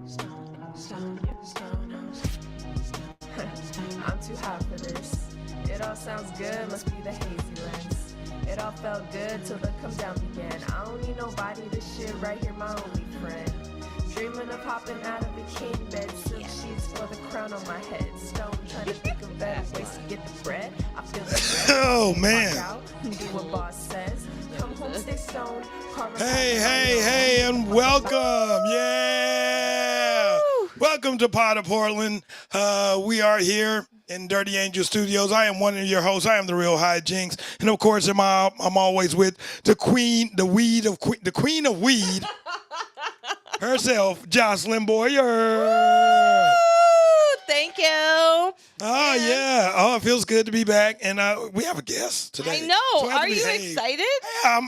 I'm too hot for this. It all sounds good, must be the hazy lens. It all felt good till the come down began. I don't need nobody, this shit right here, my only friend. Dreaming of hopping out of a king bed, silk sheets for the crown on my head. Stone trying to think of better ways to get the bread. I feel the bread. Oh man. Do what boss says. Come home, stay stoned. Hey, and welcome. Yeah. Welcome to Pot of Portland. We are here in Dirty Angel Studios. I am one of your hosts. I am the Real Hyjinx. And of course, I'm always with the queen of weed herself, Jocelyn Boyer. Thank you. Oh, yeah. Oh, it feels good to be back. And we have a guest today. I know. So Are you excited? Yeah,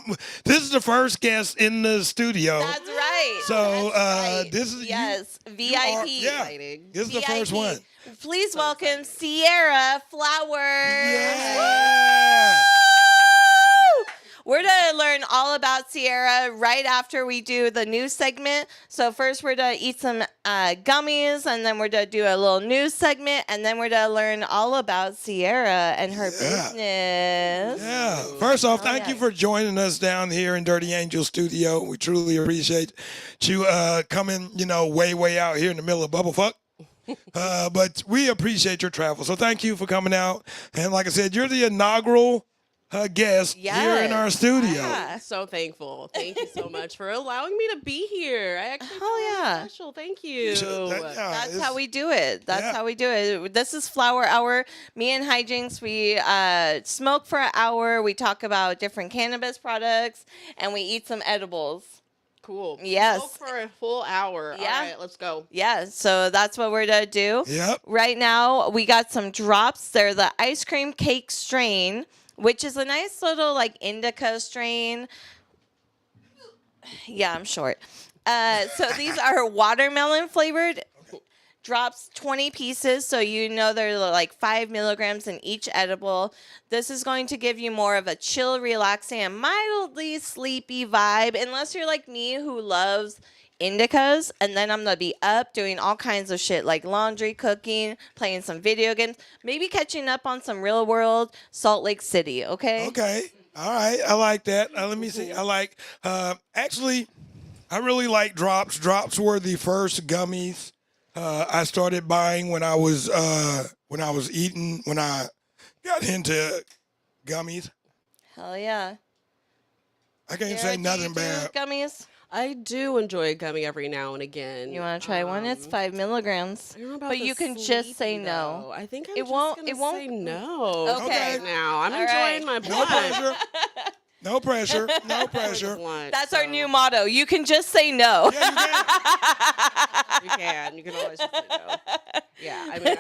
this is the first guest in the studio. That's right. So right. This is VIP. Exciting. This is the first one. Please welcome Ciara Flowers. Yeah. We're going to learn all about Ciara right after we do the news segment. So first we're going to eat some gummies, and then we're going to do a little news segment, and then we're going to learn all about Ciara and her business. Yeah. First off, thank you for joining us down here in Dirty Angel Studio. We truly appreciate you coming, way out here in the middle of bubblefuck. But we appreciate your travel. So thank you for coming out. And like I said, you're the inaugural guest here in our studio. Yeah. So thankful. Thank you so much for allowing me to be here. I actually feel special. Thank you. That's how we do it. That's how we do it. This is Flower Hour. Me and Hyjinx, we smoke for an hour. We talk about different cannabis products, and we eat some edibles. Cool. Yes. Smoke for a full hour. Yeah. All right, let's go. Yeah, so that's what we're going to do. Yep. Right now, we got some drops. They're the ice cream cake strain, which is a nice little like indica strain. Yeah, I'm short. So these are watermelon flavored drops, 20 pieces. So they're like 5 milligrams in each edible. This is going to give you more of a chill, relaxing, and mildly sleepy vibe. Unless you're like me who loves indicas, and then I'm gonna be up doing all kinds of shit like laundry, cooking, playing some video games, maybe catching up on some real world Salt Lake City. Okay. All right, I like that. Let me see. I like actually I really like drops. Drops were the first gummies I started buying when I got into gummies. Hell yeah. I can't say nothing bad. Gummies. I do enjoy a gummy every now and again. You want to try one? It's 5 milligrams. I don't know about but you can just say no. Though. I think I'm it just won't. gonna It won't say no. Okay. Now I'm All enjoying right. my No blunt. pressure. No pressure. No pressure. That's our new motto. You can just say no. Yeah, You can always just say no. Yeah, I mean,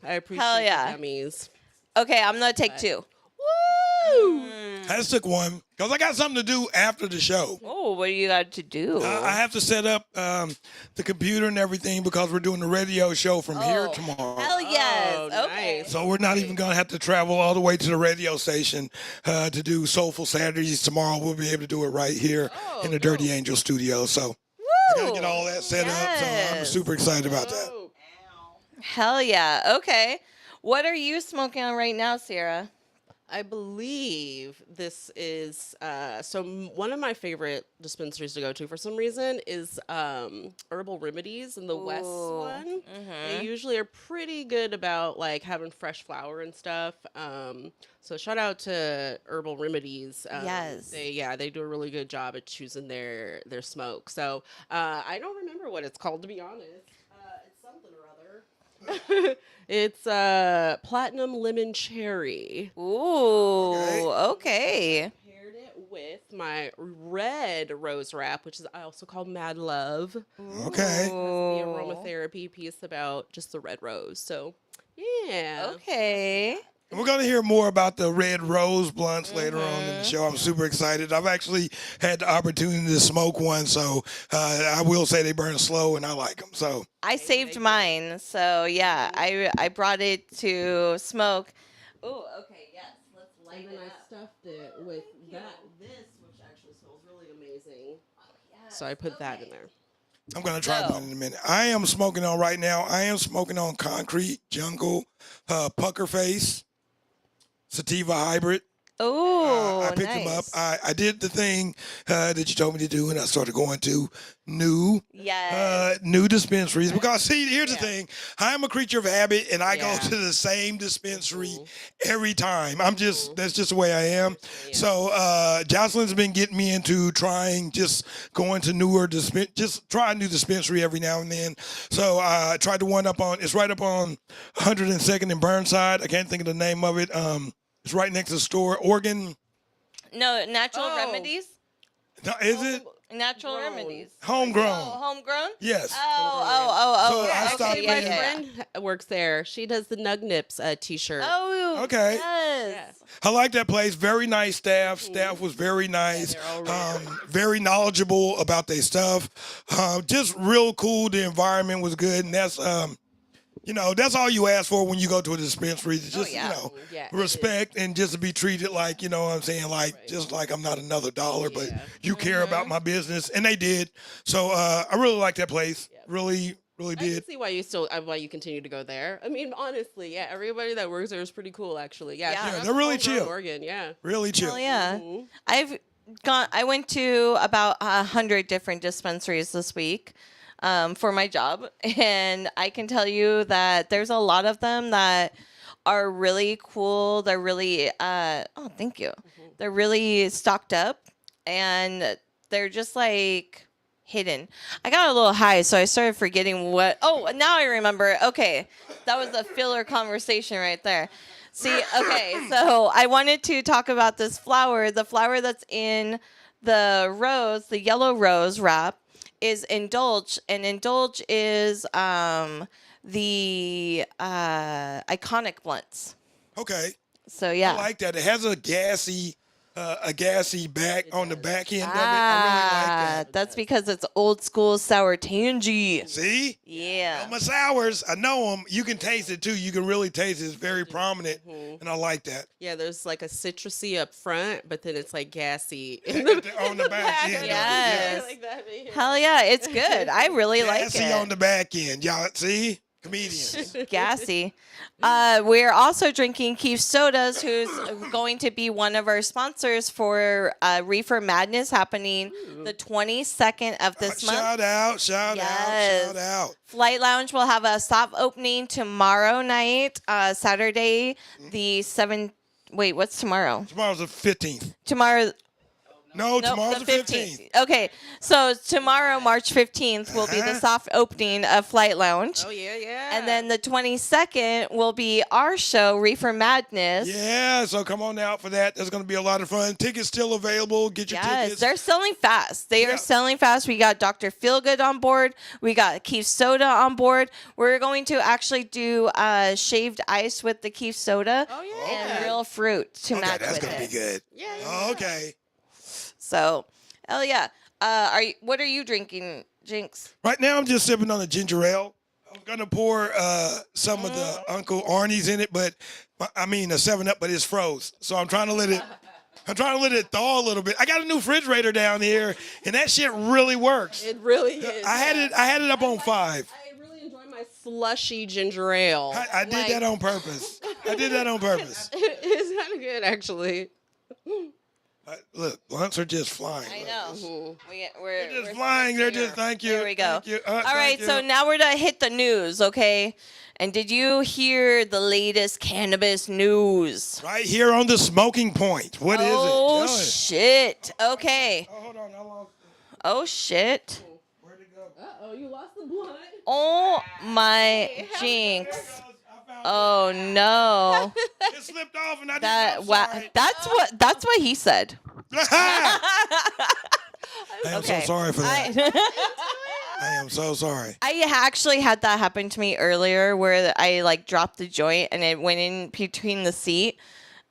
I appreciate Hell yeah. the gummies. Okay, I'm gonna take 2. Woo! I just took one because I got something to do after the show. Oh, what do you got to do? I have to set up the computer and everything because we're doing the radio show from here tomorrow. Hell yes. Oh, Okay. nice. So we're not even going to have to travel all the way to the radio station to do Soulful Saturdays tomorrow. We'll be able to do it right here in the Dirty Angel studio. So I got to get all that set up. So I'm super excited about that. Hell yeah. Okay. What are you smoking on right now, Ciara? I believe this is one of my favorite dispensaries to go to for some reason is Herbal Remedies in the West one. They usually are pretty good about like having fresh flower and stuff. So shout out to Herbal Remedies. Yes. They do a really good job at choosing their smoke. So I don't remember what it's called, to be honest. It's something or other. It's platinum lemon cherry. Ooh, okay. Paired it with my red rose wrap, which is also called Mad Love. Okay. The aromatherapy piece about just the red rose. So, yeah. Okay. We're going to hear more about the Red Rose blunts later on in the show. I'm super excited. I've actually had the opportunity to smoke one, so I will say they burn slow, and I like them. So I saved mine, so yeah, I brought it to smoke. Oh, okay, yes, let's light And then it I up. stuffed it with this, which actually smells really amazing. So I put that in there. I'm going to try So- one in a minute. I am smoking on right now. I am smoking on Concrete Jungle, Pucker Face, Sativa Hybrid. Oh, I picked nice. them up. I did the thing that you told me to do, and I started going to new Yes. new dispensaries. Because see, here's the thing: I am a creature of habit, and I go Yeah. to the same dispensary every time. I'm just that's just the way I am. So Jocelyn's been getting me into trying just going to newer just try a new dispensary every now and then. So I tried the one up on it's right up on 102nd and Burnside. I can't think of the name of it. It's right next to the store. Oregon. No, natural Oh. remedies. No, is it Natural Grown. remedies. homegrown? Oh, homegrown. Yes. Oh. So I okay, stopped Actually, by my there. friend works there. She does the Nug Nips T-shirt. Oh. Okay. Yes. I like that place. Very nice staff. Staff was very nice. they're all really Very knowledgeable about their stuff. Just real cool. The environment was good, and that's that's all you ask for when you go to a dispensary. It's just yeah. Yeah, it respect and just to be treated like what I'm saying, like just like I'm not another dollar, but you care about my business, and they did. So I really like that place. Really I did. can see why you continue to go there. I mean, honestly, yeah, everybody that works there is pretty cool, actually. Yeah, Yeah. shout Yeah, out they're to really Homegrown chill. Oregon, yeah. Really chill. Hell yeah. Mhm. I went to about 100 different dispensaries this week for my job, and I can tell you that there's a lot of them that are really cool. They're really thank you. They're really stocked up, and they're just like hidden. I got a little high, so I started forgetting what. Oh, now I remember. Okay, that was a filler conversation right there. See, okay, so I wanted to talk about this flower. The flower that's in the rose, the yellow rose wrap, is Indulge, and Indulge is the iconic blunts. Okay. So yeah. I like that. It has a gassy back on the back end of it. I really like that. That's because it's old school sour tangy. See? Yeah. My sours, I know them. You can taste it too. You can really taste it. It's very prominent, and I like that. Yeah, there's like a citrusy up front, but then it's like gassy On the back end. Yes. Like that, yeah. Hell yeah, it's good. I really like Gassy it. on the back end. Y'all see? Comedians. Gassy. We're also drinking Keith Sodas, who's going to be one of our sponsors for Reefer Madness happening the 22nd of this month. Shout out. Yes. Flight Lounge will have a soft opening tomorrow night, Saturday, the 7th. Wait, what's tomorrow? Tomorrow's the 15th. Tomorrow. No, Nope, tomorrow's the 15th. Okay, so tomorrow, March 15th, will be the soft opening of Flight Lounge. Oh yeah. And then the 22nd will be our show, Reefer Madness. Yeah, so come on out for that. There's going to be a lot of fun. Tickets still available. Get your Yes, tickets. they're selling fast. They Yeah. are selling fast. We got Dr. Feelgood on board. We got Keef Soda on board. We're going to actually do shaved ice with the Keef Soda Oh yeah. and real fruit to Okay, match that's with going to be it. good. Yeah. Okay. So, hell yeah. What are you drinking, Jinx? Right now, I'm just sipping on a ginger ale. I'm gonna pour some of the Uncle Arnie's in it, but I mean a 7-Up, but it's froze. So I'm trying to let it thaw a little bit. I got a new refrigerator down here, and that shit really works. It really is. I had it up on 5. I really enjoy my slushy ginger ale. I did that on purpose. It's kind of good, actually. Look, blunts are just flying. I know. Mm-hmm. We're They're just flying. They're just, thank you. There we go. Thank you. All right, so now we're going to hit the news, okay? And did you hear the latest cannabis news? Right here on the smoking point. What is it? Oh, Tell us. shit. Okay. Oh, hold on. I lost it. Oh, shit. Where'd it go? Uh-oh, you lost the blunt. Oh, my Jinx. Oh, no. It slipped off, and I didn't. That's what he said. I am Okay. so sorry for that. I am so sorry. I actually had that happen to me earlier where I like dropped the joint and it went in between the seat,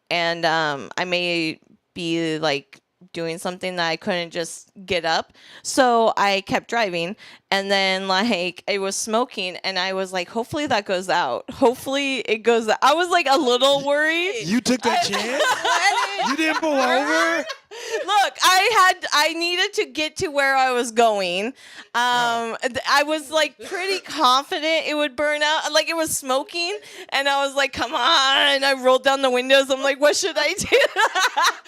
and I may be like doing something that I couldn't just get up. So I kept driving, and then like I was smoking, and I was like, hopefully that goes out. Hopefully it goes out. I was like a little worried. You took that chance? You didn't pull over? Look, I needed to get to where I was going. I was like pretty confident it would burn out. Like it was smoking, and I was like, "Come on!" I rolled down the windows. I'm like, "What should I do?"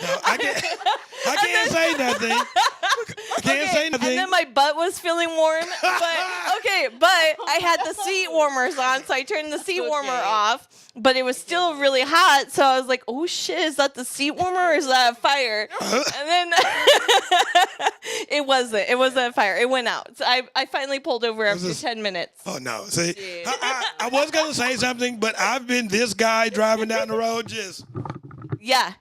No, I can't say nothing. I can't say nothing. And then my butt was feeling warm. But I had the seat warmers on, so I turned the seat warmer off. But it was still really hot, so I was like, "Oh shit, is that the seat warmer or is that a fire?" And then it wasn't. It wasn't a fire. It went out. So I finally pulled over after 10 minutes. Oh no! See, I was gonna say something, but I've been this guy driving down the road just. Yeah.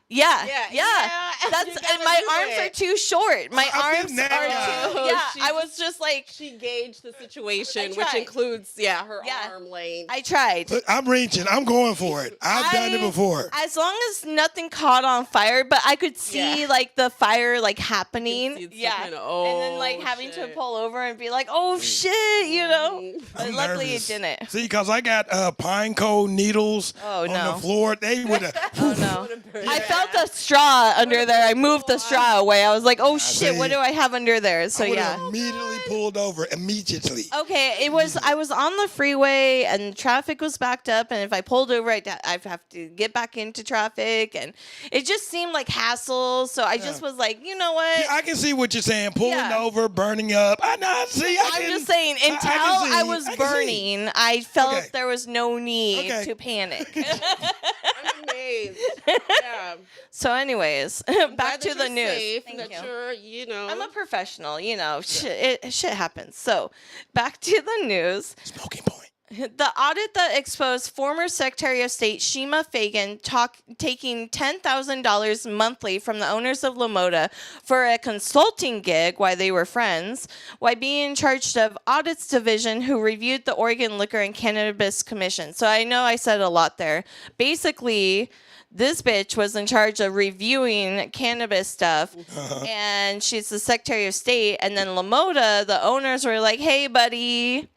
That's and my arms are too short. My arms are too. Yeah, I was just like she gauged the situation, which includes her arm length. I tried. Look, I'm reaching. I'm going for it. I've done it before. As long as nothing caught on fire, but I could see like the fire like happening. And then like having to pull over and be like, "Oh shit," you know. But luckily it didn't. See, because I got pine cone needles on the floor. They would have. Oh no. I felt a straw under there. I moved the straw away. I was like, "Oh shit, what do I have under there?" So immediately pulled over immediately. Okay, I was on the freeway and traffic was backed up, and if I pulled over, I'd have to get back into traffic, and it just seemed like hassle. So I just was like, you know what? Yeah, I can see what you're saying. Pulling over, burning up. I'm just saying, until I was burning, I felt there was no need to panic. I'm amazed. Yeah. So, anyways, back to the news. Thank you. I'm a professional. Shit happens. So, back to the news. Smoking point. The audit that exposed former Secretary of State Shima Fagan taking $10,000 monthly from the owners of Lamoda for a consulting gig while they were friends, while being charged of Audits Division, who reviewed the Oregon Liquor and Cannabis Commission. So I know I said a lot there. Basically, this bitch was in charge of reviewing cannabis stuff, and she's the Secretary of State. And then Lamoda, the owners were like, "Hey, buddy,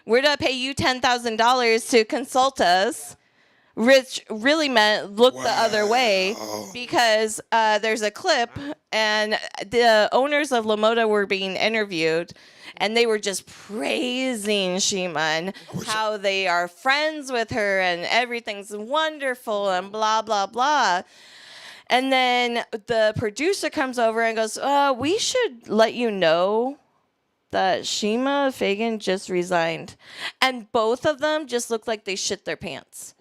we're going to pay you $10,000 to consult us," which really meant look the other way, because there's a clip, and the owners of Lamoda were being interviewed, and they were just praising Shima and how they are friends with her and everything's wonderful and blah, blah, blah. And then the producer comes over and goes, "We should let you know that Shima Fagan just resigned." And both of them just looked like they shit their pants.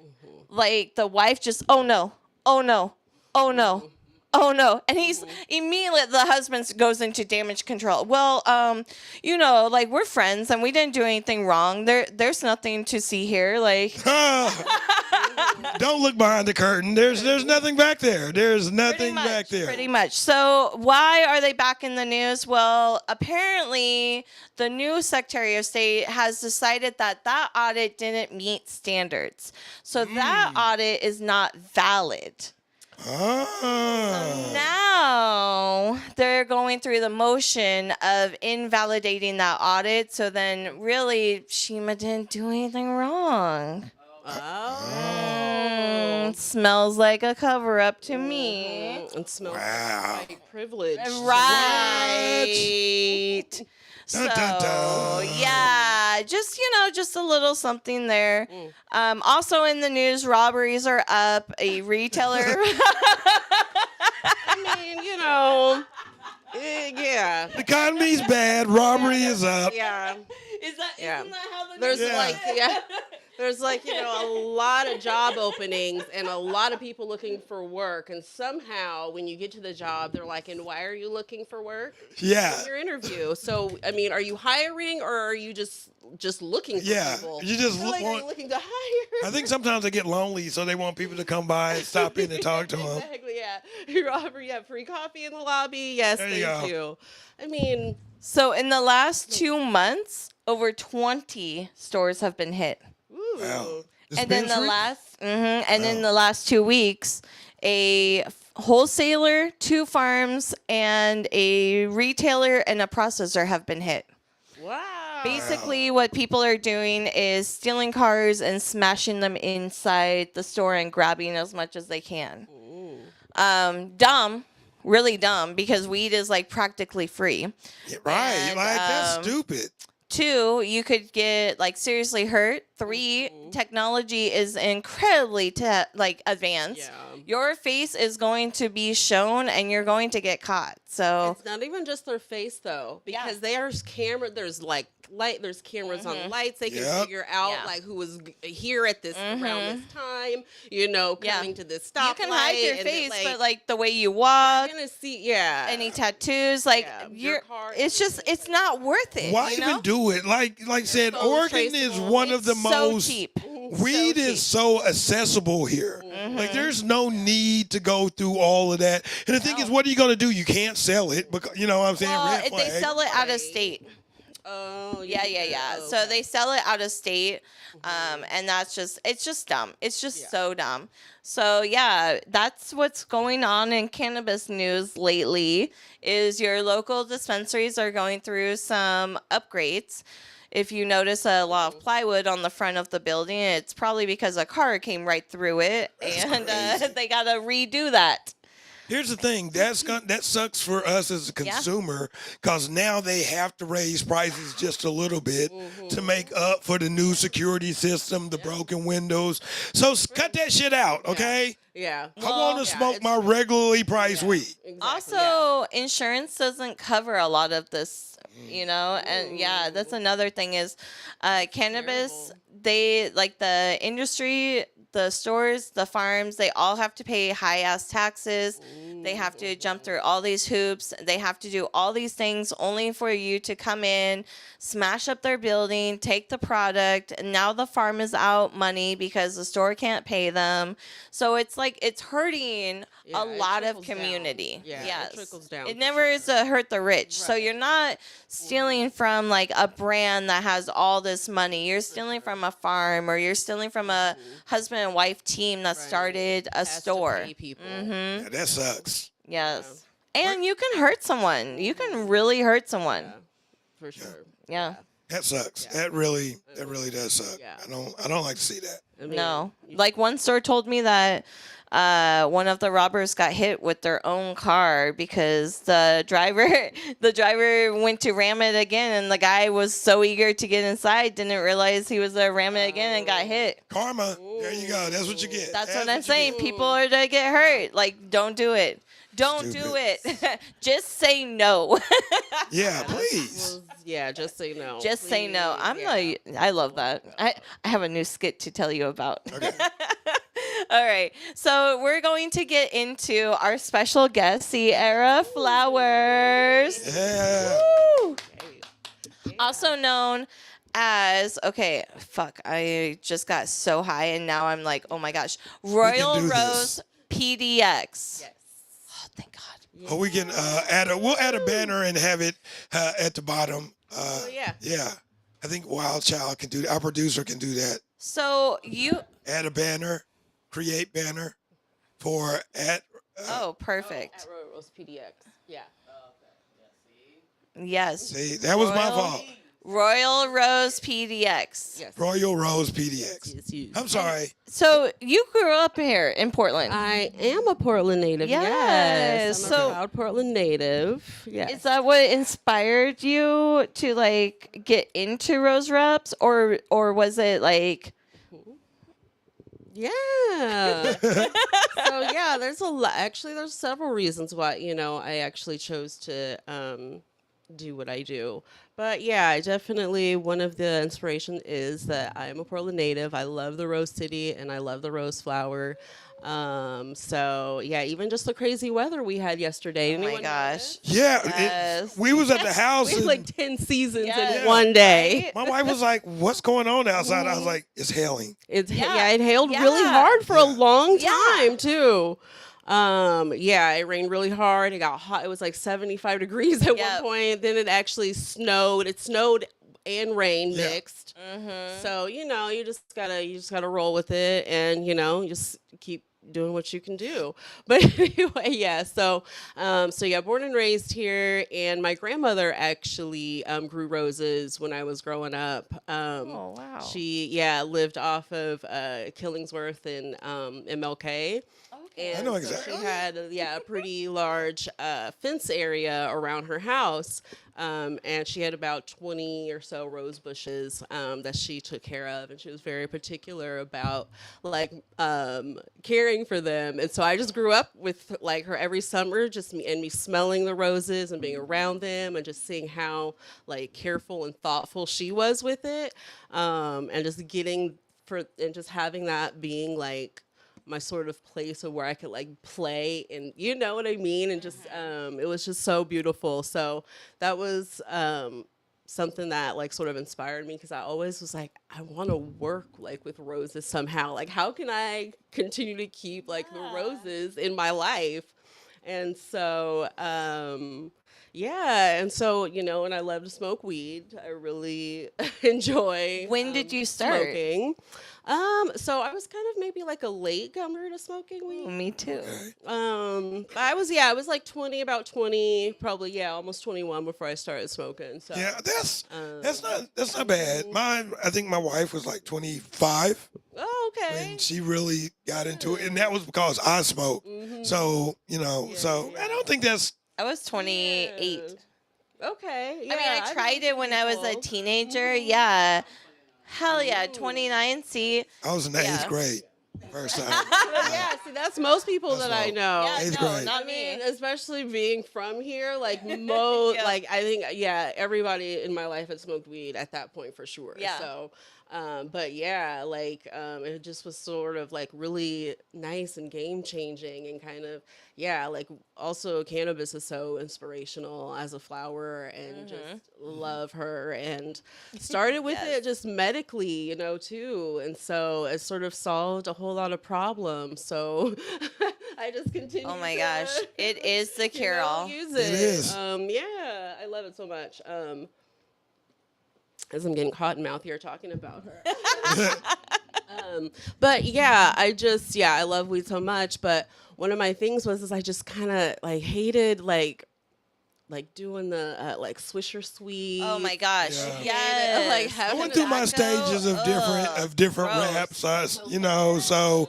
Like the wife just, "Oh no, oh no, oh no, oh no." And he's immediately, the husband goes into damage control. "Well, like we're friends and we didn't do anything wrong. There's nothing to see here." Like, don't look behind the curtain. There's nothing back there. There's nothing back there. Pretty much. So why are they back in the news? Well, apparently the new Secretary of State has decided that audit didn't meet standards. So that audit is not valid. So now they're going through the motion of invalidating that audit. So then really Shima didn't do anything wrong. Smells like a cover-up to me. It smells like privilege. Right. So, yeah, just a little something there. Also in the news, robberies are up. A retailer. I mean, yeah. The economy's bad. Robbery is up. Yeah. Isn't that how the There's news There's a lot of job openings and a lot of people looking for work. And somehow when you get to the job, they're like, "And why are you looking for work?" Yeah. In your interview. So, I mean, are you hiring or are you just looking for people? You just are you looking to hire? I think sometimes they get lonely, so they want people to come by and stop in and talk to them. Exactly, yeah. Robert, you have free coffee in the lobby. Yes, thank you. I mean. So in the last 2 months, over 20 stores have been hit. Wow. And then in the last 2 weeks, a wholesaler, 2 farms, and a retailer and a processor have been hit. Wow. Basically, what people are doing is stealing cars and smashing them inside the store and grabbing as much as they can. Dumb, really dumb because weed is like practically free. Yeah, right. And, Like, that's stupid. 2, you could get like seriously hurt. 3, technology is incredibly like advanced. Yeah. Your face is going to be shown and you're going to get caught. So It's not even just their face though, Yeah. because there's there's like light, there's cameras on lights. They can Yep. figure out Yeah. like who was here at this around this time. You know, Yeah. coming to this stoplight. you can hide your and face, then, but like the way you walk, you're gonna see, yeah, any tattoos, like Yeah, you're, your car, it's just, it's not worth it. Why you even know? do it? Like said, so Oregon is traceable. one of the It's so most cheap. weed So is so accessible here. Like there's no need to go through all of that. And the thing is, what are you going to do? You can't sell it because you know what I'm saying. Well, Red if they flag. sell it out of state. Oh, Yeah. Oh, So they sell it out of state, and that's it's just dumb. It's just so dumb. So yeah, that's what's going on in cannabis news lately. Is your local dispensaries are going through some upgrades. If you notice a lot of plywood on the front of the building, it's probably because a car came right through it, and crazy. they gotta redo that. Here's the thing. That sucks for us as a consumer because now they have to raise prices just a little bit to make up for the new security system, the broken windows. So cut that shit out, okay? yeah. I want to smoke it's my regularly priced weed. Exactly, Also, insurance doesn't cover a lot of this, you know, and yeah, that's another thing is cannabis, they like the industry, the stores, the farms, they all have to pay high ass taxes. They have to jump through all these hoops. They have to do all these things only for you to come in, smash up their building, take the product, and now the farm is out money because the store can't pay them. So it's like it's hurting Yeah, a it lot of trickles down. community. Yeah, it yes. trickles down It for never is to hurt the rich. So Right. you're not stealing from like a brand that has all this money. You're stealing from a farm, or you're stealing from a husband and wife team that Right. started a Has to store. pay people. Yeah, that sucks. Yes. And you can hurt someone. You can really hurt someone. Yeah, for sure. Yeah. That sucks. That really does suck. Yeah. I don't like to see that. I mean, No. Like one store told me that one of the robbers got hit with their own car because the driver went to ram it again, and the guy was so eager to get inside didn't realize he was gonna ram it again and got hit. Karma. There you go. That's what you get. That's what I'm you saying. get. People are gonna get hurt. Like, don't do it. Don't do it. Just say no. Yeah, please. Well, yeah, just say no. Just say no. Please, I love that. I have a new skit to tell you about. Okay. All right. So we're going to get into our special guest, Ciara Flowers. Yeah. Woo! Also known as, I just got so high and now I'm like, oh my gosh. Royal do Rose this. PDX. Yes. Oh, thank God. Oh, we can we'll add a banner and have it at the bottom. yeah. Yeah. I think Wild Child can do that. Our producer can do that. So you, Add a banner, create banner for perfect. At Royal Rose PDX. Yeah. Yes. see, that was my Royal- fault. Royal Rose PDX. Yes. Royal Rose PDX. Yes, you. I'm sorry. So you grew up here in Portland. I am a Portland native. Yes, Yes. I'm so- a proud Portland native. Yes. Is that what inspired you to like get into Rose Reps, or was it like Yeah. So yeah, there's a lot. Actually, there's several reasons why I actually chose to do what I do. But yeah, I definitely one of the inspiration is that I am a Portland native. I love the Rose City and I love the rose flower. So yeah, even just the crazy weather we had yesterday. oh my Anyone gosh? Yeah. Yes. We was at the house. We had and like 10 seasons Yes. in one day. Right? my wife was like, "What's going on outside?" I was like, "It's hailing." It's Yeah. it hailed Yeah. really hard for a long Yeah. time too. Yeah, it rained really hard. It got hot. It was like 75 degrees at Yep. one point. Then it actually snowed. It snowed and rain Yeah. mixed. Mm-hmm. So, you just gotta roll with it and, just keep doing what you can do. But anyway, yeah. So yeah, born and raised here, and my grandmother actually grew roses when I was growing up. Oh wow. She lived off of Killingsworth and MLK. okay. I know So exactly. she had, a pretty large fence area around her house, and she had about 20 or so rose bushes that she took care of, and she was very particular about like caring for them. And so I just grew up with like her every summer, just me smelling the roses and being around them, and just seeing how like careful and thoughtful she was with it, and just just having that being like my sort of place of where I could like play, and you know what I mean, and just it was just so beautiful. So that was something that like sort of inspired me, because I always was like, I want to work like with roses somehow. Like, how can I continue to keep like the roses in my life? And so and so, and I love to smoke weed. I really enjoy When did you start? smoking. So I was kind of maybe like a late comer to smoking weed. Me too. I was like 20, about 20, probably almost 21 before I started smoking. So Yeah, that's not bad. I think my wife was like 25 Oh, okay. when she really got into it, and that was because I smoked. So I don't think that's. I was 28. Okay. I mean, I tried it when I was a teenager. Yeah. Hell yeah. 29. See? I was in the eighth grade first time. See, that's most people that I know. Yeah, Eighth no, grade. not me. Especially being from here, like like I think, everybody in my life had smoked weed at that point for sure. Yeah. So, but it just was sort of like really nice and game changing, and kind of, like also cannabis is so inspirational as a flower, and just love her, and started with it just medically, too. And so it sort of solved a whole lot of problems. So I just continue. Oh my to, gosh. It is the cure all. Use It is. I love it so much. As I'm getting cotton mouth here talking about her. But I love weed so much. But one of my things was I just kind of like hated like doing the like Swisher Sweet. Oh my gosh. Yeah. Yes. Like I having went through my stages of different gross. raps, so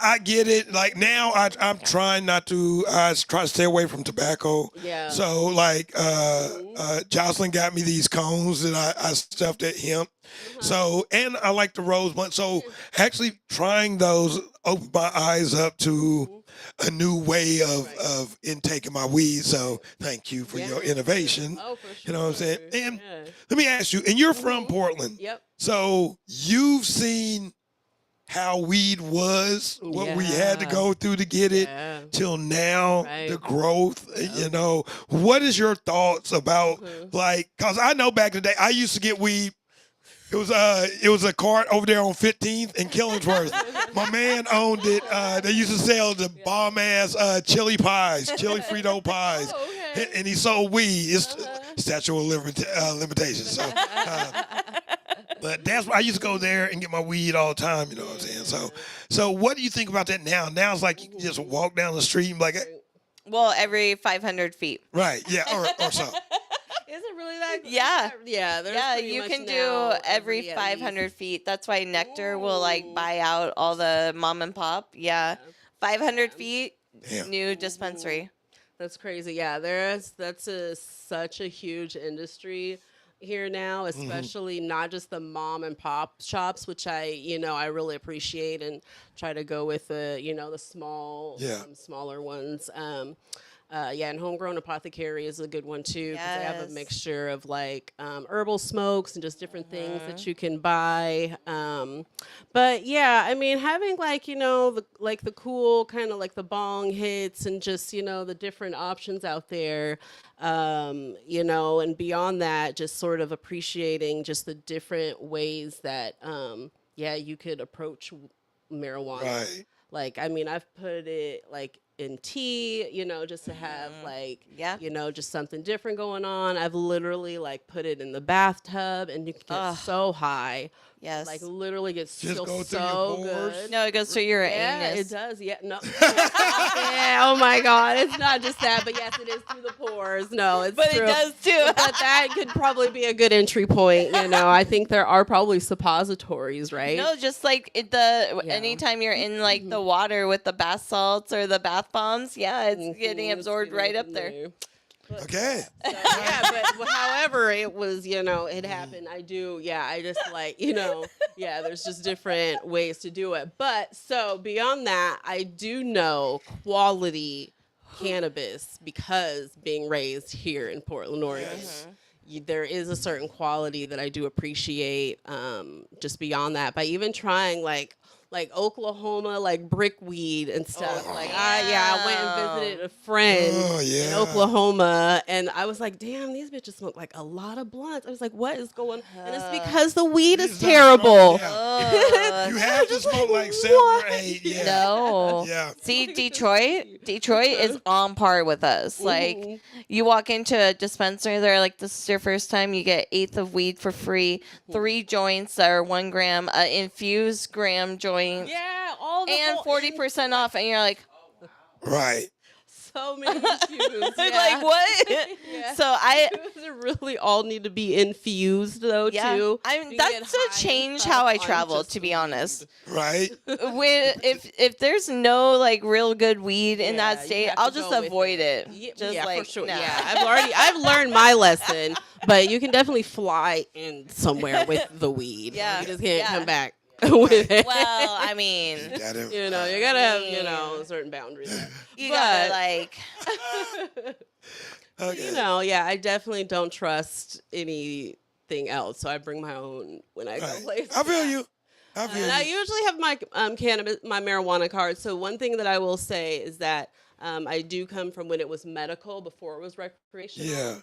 I get it. Like now, I'm trying not to. I try to stay away from tobacco. Yeah. So like, Jocelyn got me these cones that I stuffed at hemp. So, and I like the rose blunt. So actually trying those opened my eyes up to a new way of intaking my weed. So thank you for your innovation. Oh, for sure. You know what I'm saying? And let me ask you, and you're from Portland. Yep. So you've seen how weed was, what we had to go through to get it, till now, the growth, what is your thoughts about, like, because I know back in the day, I used to get weed. It was a cart over there on 15th in Killingsworth. My man owned it. They used to sell the bomb-ass chili Frito pies. Oh, okay. And he sold weed. It's statute of limitations. So, but that's why I used to go there and get my weed all the time, you know what I'm saying? So what do you think about that now? Now it's like you can just walk down the street and be like, Well, every 500 feet. right, yeah, or so. Is it really that? Yeah. Yeah. Yeah, you can do every 500 feet. That's why Nectar will like buy out all the mom and pop. Yeah. 500 feet, Damn. new dispensary. That's crazy. Yeah, that's such a huge industry here now, especially not just the mom and pop shops, which I really appreciate and try to go with the smaller ones. And homegrown apothecary is a good one too, because they have a mixture of like herbal smokes and just different things that you can buy. But yeah, I mean, having like the cool kind of like the bong hits and just the different options out there, and beyond that, just sort of appreciating just the different ways that you could approach marijuana. Right. Like, I mean, I've put it like in tea, just to have like, just something different going on. I've literally like put it in the bathtub, and you can get so high Yes. Like literally gets Just still go through so your pores? good. No, it goes through your Yeah, anus. it does. Yeah, no. Yeah, oh my God, it's not just that, but yes, it is through the pores. No, it's But true. it does too. But that could probably be a good entry point. I think there are probably suppositories, right? No, just like anytime you're in like the water with the bath salts or the bath bombs, it's getting absorbed right up there. Okay. So, yeah, but however it was, it happened. I just there's just different ways to do it. But so beyond that, I do know quality cannabis because being raised here in Portland, Oregon. There is a certain quality that I do appreciate. Just beyond that, by even trying like Oklahoma, like brickweed and stuff. I went and visited a friend in Oklahoma, and I was like, damn, these bitches smoke like a lot of blunts. I was like, what is going on? And it's because the weed is terrible. You have to smoke like 7 or 8. Yeah. No. Yeah. See, Detroit is on par with us. Like, you walk into a dispensary, they're like, this is your first time, you get 1/8 of weed for free, 3 joints that are 1 gram, infused gram joint. Yeah, all the and whole 40% off, and you're like, Right. so many infused. like what? Yeah. So They really all need to be infused though too. I mean, that's to change how I travel, to be honest. Right. If there's no like real good weed in that you state, have to I'll just go with avoid it. Yeah, Just like for sure. nah. Yeah, I've learned my lesson, but you can definitely fly in somewhere with the weed. Yeah. You just can't Yeah. come back with it. Well, I mean, You gotta, you gotta have certain boundaries. you gotta like. okay. I definitely don't trust anything else, so I bring my own when I go places. I feel you. I feel And I you. usually have my my marijuana card. So one thing that I will say is that I do come from when it was medical before it was recreational. Yeah.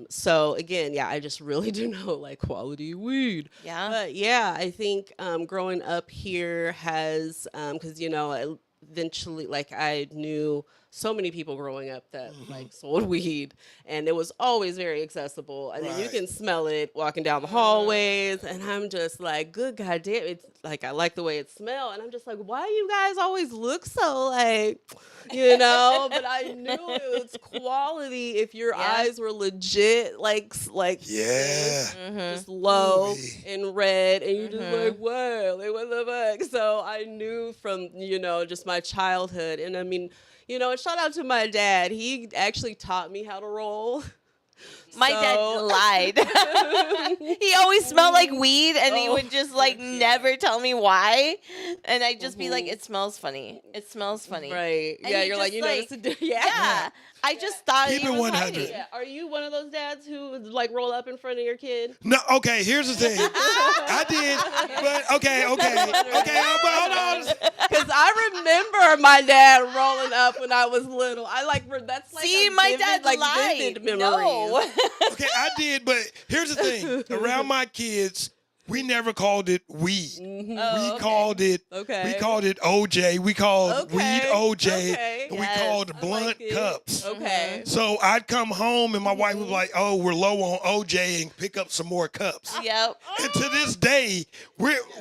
So again, I just really do know like quality weed. Yeah. But I think growing up here has because eventually like I knew so many people growing up that like sold weed, and it was always very accessible. I mean, you Right. can smell it walking down the hallways, and I'm just like, good goddamn, it's like I like the way it smells, and I'm just like, why you guys always look so like, But I knew it was quality if your eyes were legit, like Yeah. just low Ooh-wee. and red, and you're just like, wow, like what the fuck? So I knew from just my childhood, and I mean. Shout out to my dad. He actually taught me how to roll. My dad lied. He always smelled like weed, and he would just like never tell me why. And I'd just be like, "It smells funny. It smells funny." Right. And Yeah, he you're like, just, notice it. Yeah. I just thought Keep he it was 100. hiding. Yeah. Are you one of those dads who would like roll up in front of your kid? No, okay, here's the thing. I did, but okay. But hold on. Because I remember my dad rolling up when I was little. That's like See, a my vivid, dad like lied. vivid memories. No. Okay, I did, but here's the thing. Around my kids, we never called it weed. Oh, We called it. Okay. We called it OJ. We called weed OJ. Okay. And Yes, we called I blunt like it. cups. Okay. So I'd come home and my wife would be like, "Oh, we're low on OJ," and pick up some more cups. Yep. And to this day,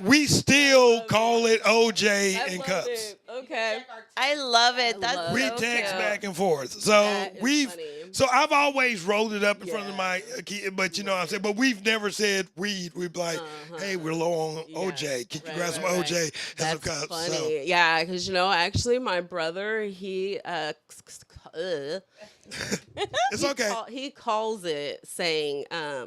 we still call it OJ I and love cups. it. Okay. I love it. That's love We so text cute. back and forth. So That is we've funny. so I've always rolled it up in front of my kid, but you know what I'm saying. But we've never said weed. We'd be like, "Hey, we're low on OJ. Can you grab some OJ and some That's cups?" funny. So, Yeah, because actually, my brother he it's okay. he calls it saying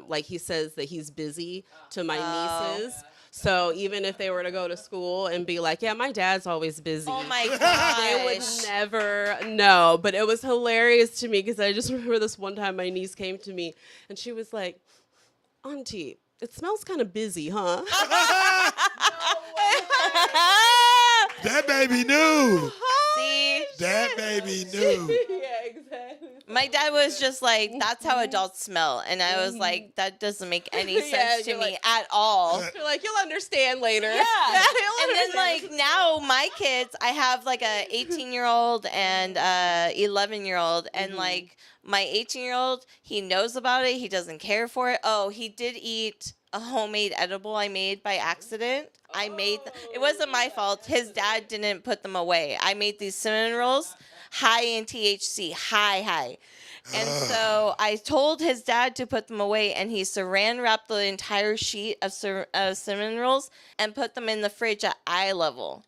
like he says that he's busy to my nieces. So even if they were to go to school and be like, "Yeah, my dad's always busy," Oh my they would gosh. never know. But it was hilarious to me because I just remember this one time my niece came to me and she was like, "Auntie, it smells kind of busy, huh?" That baby knew. See, That baby knew. Yeah, exactly. my dad was just like, "That's how adults smell," and I was like, "That doesn't make any Yeah, sense to you're me like- at all." You're like, you'll understand later. Yeah. You'll And then understand. like now my kids, I have like a 18-year-old and 11-year-old, and like my 18-year-old, he knows about it. He doesn't care for it. Oh, he did eat a homemade edible I made by accident. It wasn't my fault. His dad didn't put them away. I made these cinnamon rolls high in THC, high. And so I told his dad to put them away, and he saran wrapped the entire sheet of cinnamon rolls and put them in the fridge at eye level.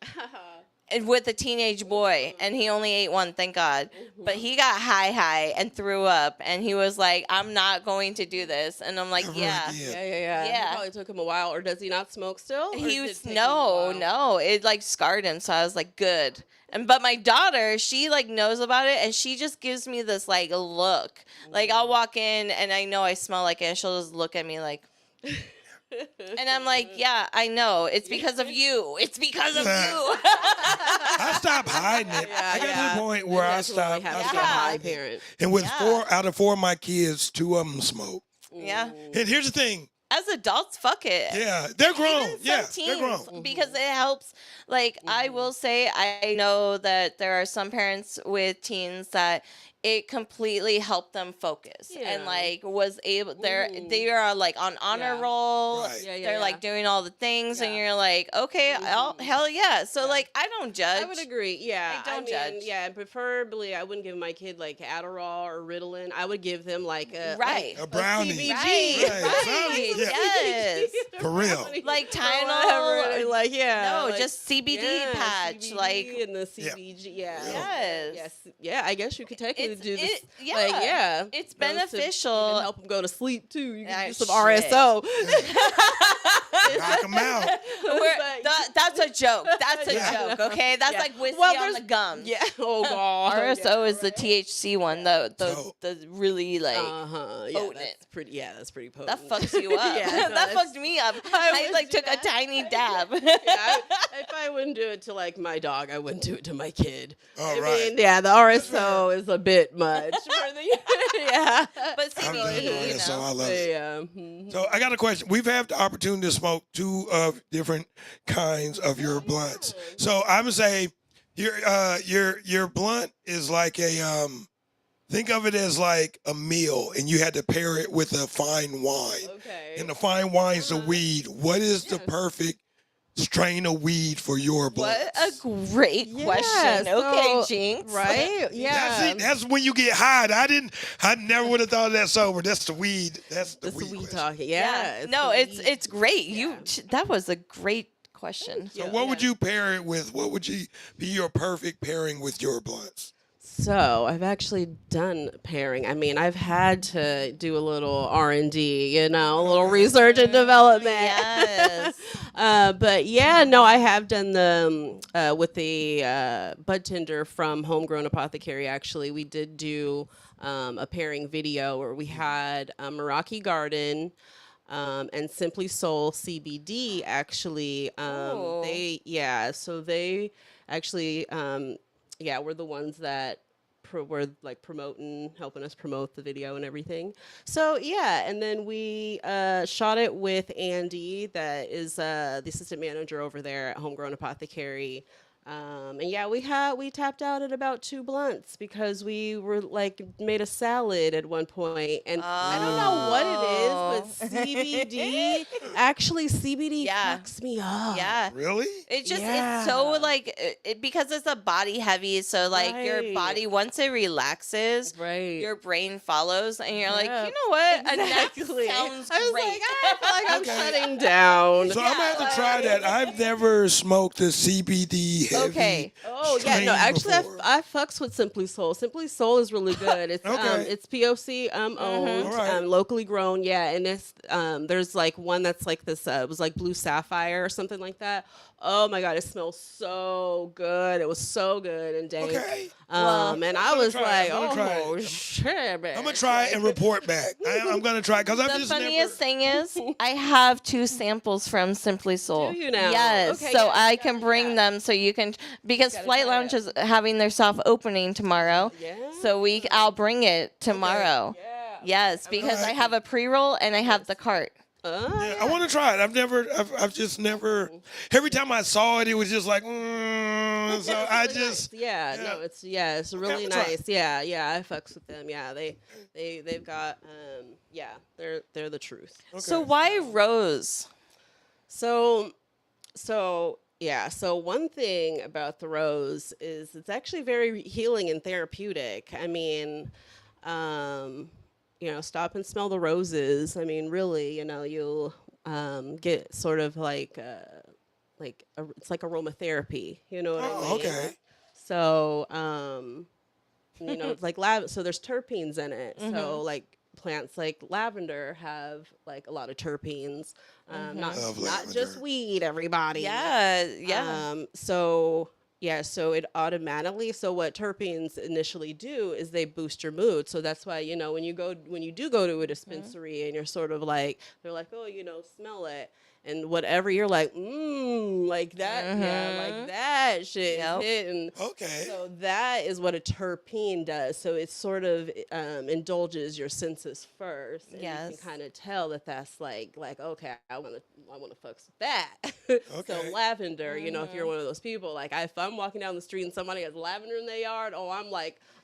And with a teenage boy, and he only ate one, thank God. But he got high and threw up, and he was like, "I'm not going to do this." And I'm like, "Yeah." Yeah. Yeah. It probably took him a while, or does he not smoke still? Or He did it was take him a while? no, it like scarred him. So I was like, "Good." But my daughter, she like knows about it, and she just gives me this like look. Like I'll walk in, and I know I smell like it, and she'll just look at me like. And I'm like, yeah, I know. It's because of you. It's because of you. I stopped hiding it. I got to the point where I stopped. Have I to stopped be a high hiding it. parent. And with Yeah. 4 out of 4 of my kids, 2 of them smoke. Yeah. And here's the thing. As adults, fuck it. Yeah, they're grown. Even some Yeah, teens, they're grown. because it helps. Like I will say, I know that there are some parents with teens that it completely helped them focus and Yeah. like was able. They are like on honor Yeah. roll. Right. They're like doing all the things, and Yeah. you're like, okay, hell yeah. So like I don't judge. I would agree. Yeah, I don't judge. Yeah, and preferably I wouldn't give my kid like Adderall or Ritalin. I would give them like a Right. A brownie. CBG. Right. Yeah. Yes. For real. Like Or Tylenol. whatever, like No, like, just CBD yeah, patch. CBD Like and the CBG. Yeah. Yes. Yes. Yeah. I guess you could technically do this. Yeah. Like, yeah. It's Those to beneficial. even help them go to sleep too. You can do some shit. RSO. Knock them out. That's a joke. That's a Yeah. joke. Okay, that's Yeah. like whiskey Well, on there's- the gums. Yeah. Oh god. RSO is the THC one, the Dope. really like Yeah, potent. that's pretty. Yeah, that's pretty potent. that fucks you up. Yeah, no, that that's- fucked me up. I I would like do took a that. tiny dab. Yeah, if I wouldn't do it to like my dog, I wouldn't do it to my kid. All I right. mean, yeah, the RSO is a bit much for the yeah. But I've done CBD, it, you so know. I love it. Yeah. Mhm. So I got a question. We've had the opportunity to smoke 2 of different kinds of your blunts. So I'm gonna say your blunt is like a think of it as like a meal, and you had to pair it with a fine wine. Okay. And the fine wine's the weed. What is the perfect strain of weed for your blunt? What a great question. Okay, so- Jinx. Right? Yeah. That's when you get high. I never would have thought of that sober. That's the weed. That's the That's the weed. weed question. talking. Yeah. Yeah. No, the it's weed. it's great. Yeah. That was a great question. So Yeah. what would you pair it with? What would be your perfect pairing with your blunts? So I've actually done pairing. I mean, I've had to do a little R&D, a little research and development. Yes. But yeah, no, I have done the with the bud tender from Homegrown Apothecary. Actually, we did do a pairing video where we had Meraki Garden. And Simply Soul CBD actually, Oh. they actually, were the ones that were like helping us promote the video and everything. So yeah, and then we shot it with Andy, that is the assistant manager over there at Homegrown Apothecary. And yeah, we tapped out at about 2 blunts because we were like made a salad at one point, and I don't know what it is, but CBD Yeah. fucks me up. Yeah. Really? It's just Yeah. it's so like because it's a body heavy, so like your Right. body once it relaxes, Right. your brain follows, and you're like, Yeah. you know what? Exactly. That sounds I was great. like, I feel like I'm Okay. shutting down. So I'm gonna have to try that. I've never smoked the CBD heavy. Okay. Oh yeah, strain no, actually before. I fucks with Simply Soul. Simply Soul is really good. It's Okay. it's POC owned, Alright. locally grown. Yeah, and it's there's like one that's like this. It was like blue sapphire or something like that. Oh my god, it smells so good. It was so good and dank. Okay. And I was try it. like, I'm gonna try oh it. shit, man. I'm gonna try it and report back. I'm gonna try because I've The just funniest never. thing is, I have 2 samples from Simply Soul. Do you now? Yes, Okay, so yeah, I you can gotta bring do them so you can because Gotta Flight try Lounge it. is having their soft opening tomorrow. Yeah. So I'll bring it tomorrow. Yeah. Yes, because I Alright. have a pre-roll and I have the cart. Yeah, I want to try it. I've just never. Every time I saw it, it was just like, so I just. No, it's really I'ma try nice. I fucks with them. Yeah, they've got they're the truth. So why rose? So one thing about the rose is it's actually very healing and therapeutic. I mean, stop and smell the roses. I mean, really, you'll get sort of it's like aromatherapy. You know what I mean? Okay. So, it's like so there's terpenes in it. So like plants like lavender have like a lot of terpenes. Not just weed, everybody. Yeah. So it automatically. So what terpenes initially do is they boost your mood. So that's why when you do go to a dispensary and you're sort of like they're like, oh, smell it. And whatever you're like, like that, like that shit is hitting. Okay. So that is what a terpene does. So it sort of indulges your senses first, and you can kind of tell that that's like okay, I want to fuck with that. Okay. So lavender, if you're one of those people, like if I'm walking down the street and somebody has lavender in their yard,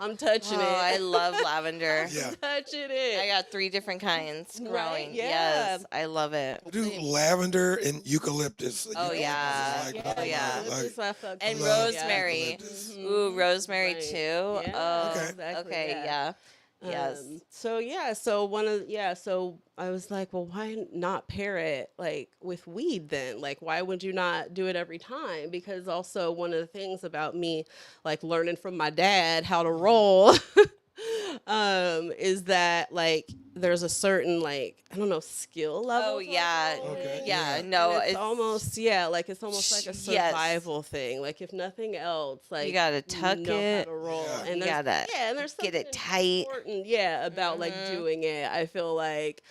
I'm touching it. I love lavender. Yeah. Touching it. I got 3 different kinds growing. Right? Yeah. Yes, I love it. Do lavender and eucalyptus. Oh, yeah. That's what I fuck And with. rosemary. Ooh, rosemary Right. too. Yeah, Oh, exactly, okay, yeah. Yes. So I was like, well, why not pair it like with weed then? Like, why would you not do it every time? Because also one of the things about me, like learning from my dad how to roll, is that like there's a certain skill level. Oh, yeah. Okay. Yeah, no, it's almost like a survival thing. Like if nothing else, like you gotta tuck know it. how to roll. Yeah. And You there's, gotta and there's get it something tight. important, about like doing it. I feel like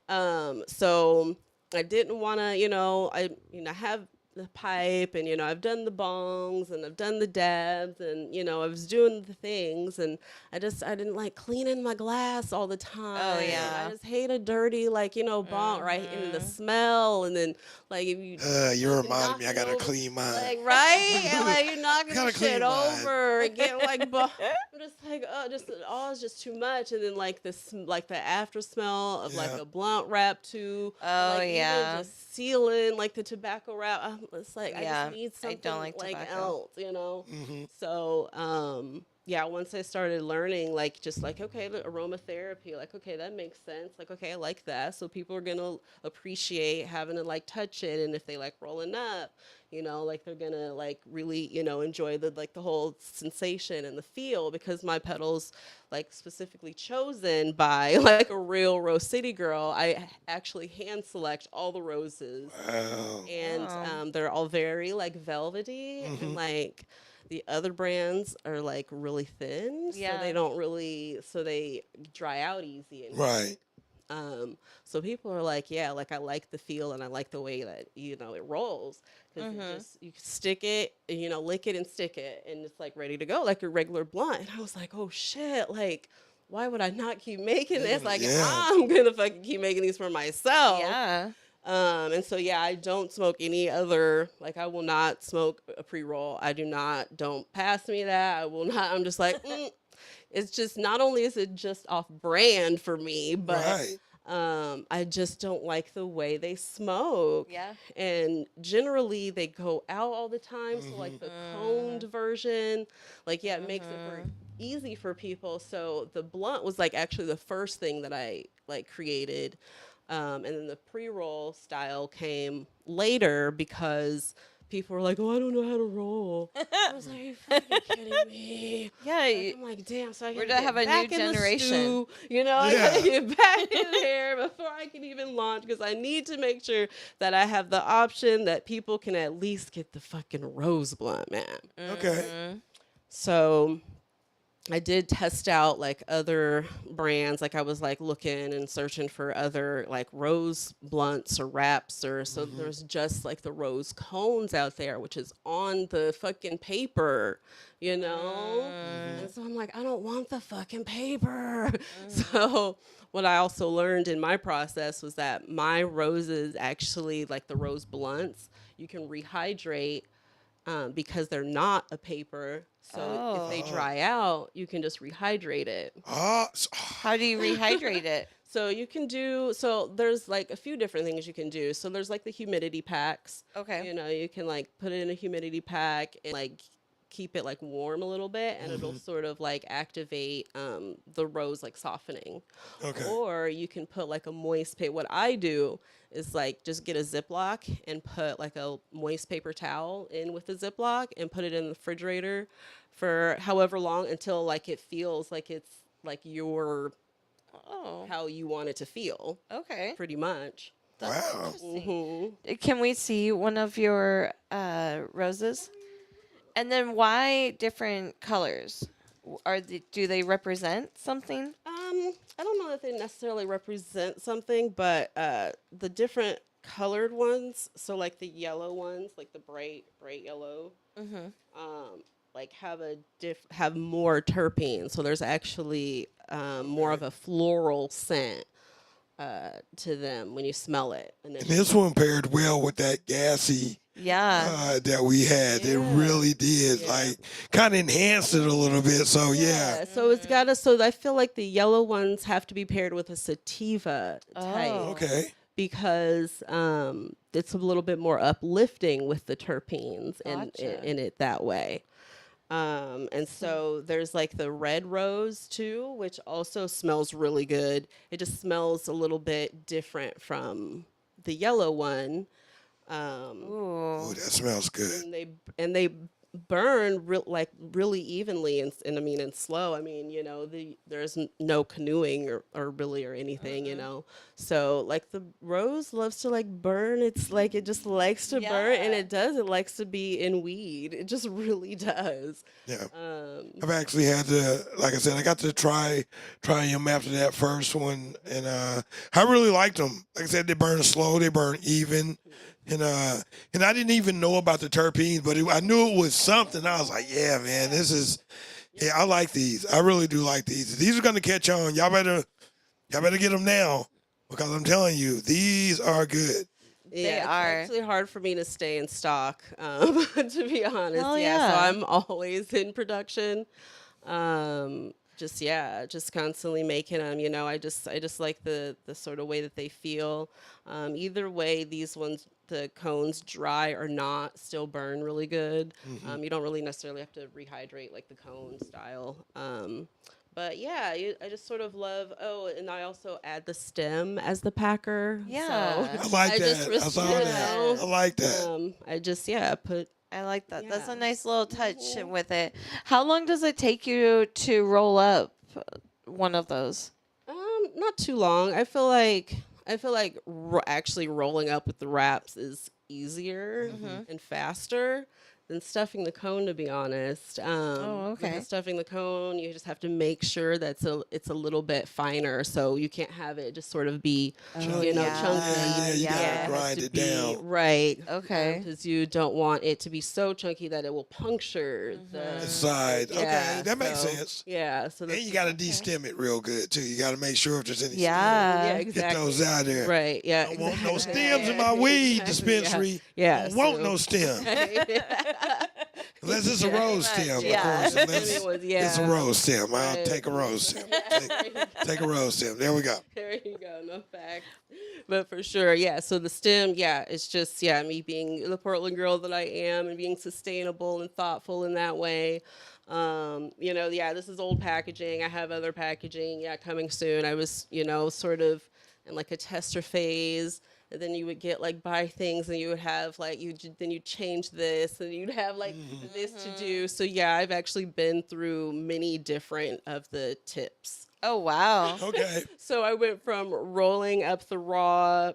so I didn't want to, I have the pipe and, I've done the bongs and I've done the dabs and, I was doing the things and I didn't like cleaning my glass all the time. Oh, yeah. I just hate a dirty, bong, right? And the smell and then like if you. You reminded knock me I it gotta over, clean mine. Like, right? And like you're knocking Gotta the shit clean mine. over and getting like, I'm just like, it's just too much. And then like the after smell of like Yeah. a blunt wrap too. Oh, like, yeah. Even just sealing like the tobacco wrap. It's like I Yeah, just need I something don't like tobacco. else, Mm-hmm. So once I started learning, like just like okay, the aromatherapy, like okay, that makes sense. Like okay, I like that. So people are gonna appreciate having to like touch it, and if they like rolling up, like they're gonna like really enjoy the whole sensation and the feel because my petals like specifically chosen by like a real Rose City girl. I actually hand select all the roses. Wow. And they're all very like velvety and like the other brands are like really thin, Yeah. so they don't really, so they dry out easy. And Right. So people are like, yeah, like I like the feel and I like the way that it rolls because you stick it, and, lick it and stick it, and it's like ready to go like a regular blunt. And I was like, oh shit, like why would I not keep making this? Like I'm gonna fucking keep making these for myself. Yeah. And so I don't smoke any other, like I will not smoke a pre-roll. Don't pass me that. I will not. I'm just like it's just, not only is it just off brand for me, but Right. I just don't like the way they smoke. Yeah. And generally they go out all the time. So like the coned version, like it makes it very easy for people. So the blunt was like actually the first thing that I like created. And then the pre-roll style came later because people were like, oh, I don't know how to roll. I was like, are you fucking kidding me? Yeah. I'm like, damn, so I We're gotta to have get a back new in the generation. stew, I gotta get back in there before I can even launch because I need to make sure that I have the option that people can at least get the fucking rose blunt, man. Okay. So I did test out like other brands. Like I was like looking and searching for other like rose blunts or wraps or so there's just like the rose cones out there, which is on the fucking paper, you know? And so I'm like, I don't want the fucking paper. So what I also learned in my process was that my roses actually, like the rose blunts, you can rehydrate because they're not a paper. So if they dry out, you can just rehydrate it. How do you rehydrate it? So you can do, so there's like a few different things you can do. So there's like the humidity packs. Okay. You know, you can like put it in a humidity pack and like keep it like warm a little bit and it'll sort of like activate the rose like softening. Okay. Or you can put like a moist paper. What I do is like just get a Ziploc and put like a moist paper towel in with the Ziploc and put it in the refrigerator for however long until like it feels like it's like your how you want it to feel. Okay. Pretty much. Wow. Can we see one of your roses? And then why different colors? Do they represent something? I don't know that they necessarily represent something, but the different colored ones, so like the yellow ones, like the bright yellow, like have more terpenes. So there's actually more of a floral scent to them when you smell it. And this one paired well with that gassy that we had. It really did, like, kind of enhanced it a little bit. So so it's got so I feel like the yellow ones have to be paired with a sativa type. Okay. Because it's a little bit more uplifting with the terpenes in it that way. And so there's like the red rose too, which also smells really good. It just smells a little bit different from the yellow one. Oh, that smells good. And they burn really evenly and slow. I mean, you know, there's no canoeing or anything, you know. So like the rose loves to like burn. It's like it just likes to burn, and it likes to be in weed. It just really does. Yeah. I've actually had to, like I said, I got to try them after that first one, and I really liked them. Like I said, they burn slow, they burn even. And I didn't even know about the terpenes, but I knew it was something. I was like, yeah, man, I like these. I really do like these. These are going to catch on. Y'all better get them now, because I'm telling you, these are good. They are. It's actually hard for me to stay in stock, to be honest. Hell So I'm always in production. Just constantly making them, you know. I just like the sort of way that they feel. Either way, these ones, the cones, dry or not, still burn really good. You don't really necessarily have to rehydrate like the cone style. But yeah, I just sort of love. Oh, and I also add the stem as the packer. Yeah. So I like that. I saw that. I like that. I like that. Yeah. That's a nice little touch with it. How long does it take you to roll up one of those? Not too long. I feel like actually rolling up with the wraps is easier and faster than stuffing the cone, to be honest. Because stuffing the cone, you just have to make sure that it's a little bit finer, so you can't have it just sort of be, chunky. Yeah, you gotta grind it down. Right. Okay. Because you don't want it to be so chunky that it will puncture the Side. Okay, that makes sense. Yeah. So And you gotta de-stem it real good too. You gotta make sure if there's any exactly. get those out of there. Right. Yeah. I don't want no stems in my weed dispensary. Yeah. I don't want no stem. Unless it's a rose stem, of course. Unless it's a rose stem. I'll take a rose stem. Take a rose stem. There we go. There you go. No facts. But for sure, yeah. So the stem, it's just, me being the Portland girl that I am and being sustainable and thoughtful in that way. This is old packaging. I have other packaging, coming soon. I was, sort of in like a tester phase. And then you would get like buy things, and you would have like then you change this, and you'd have like this to do. So I've actually been through many different of the tips. Oh wow. Okay. So I went from rolling up the raw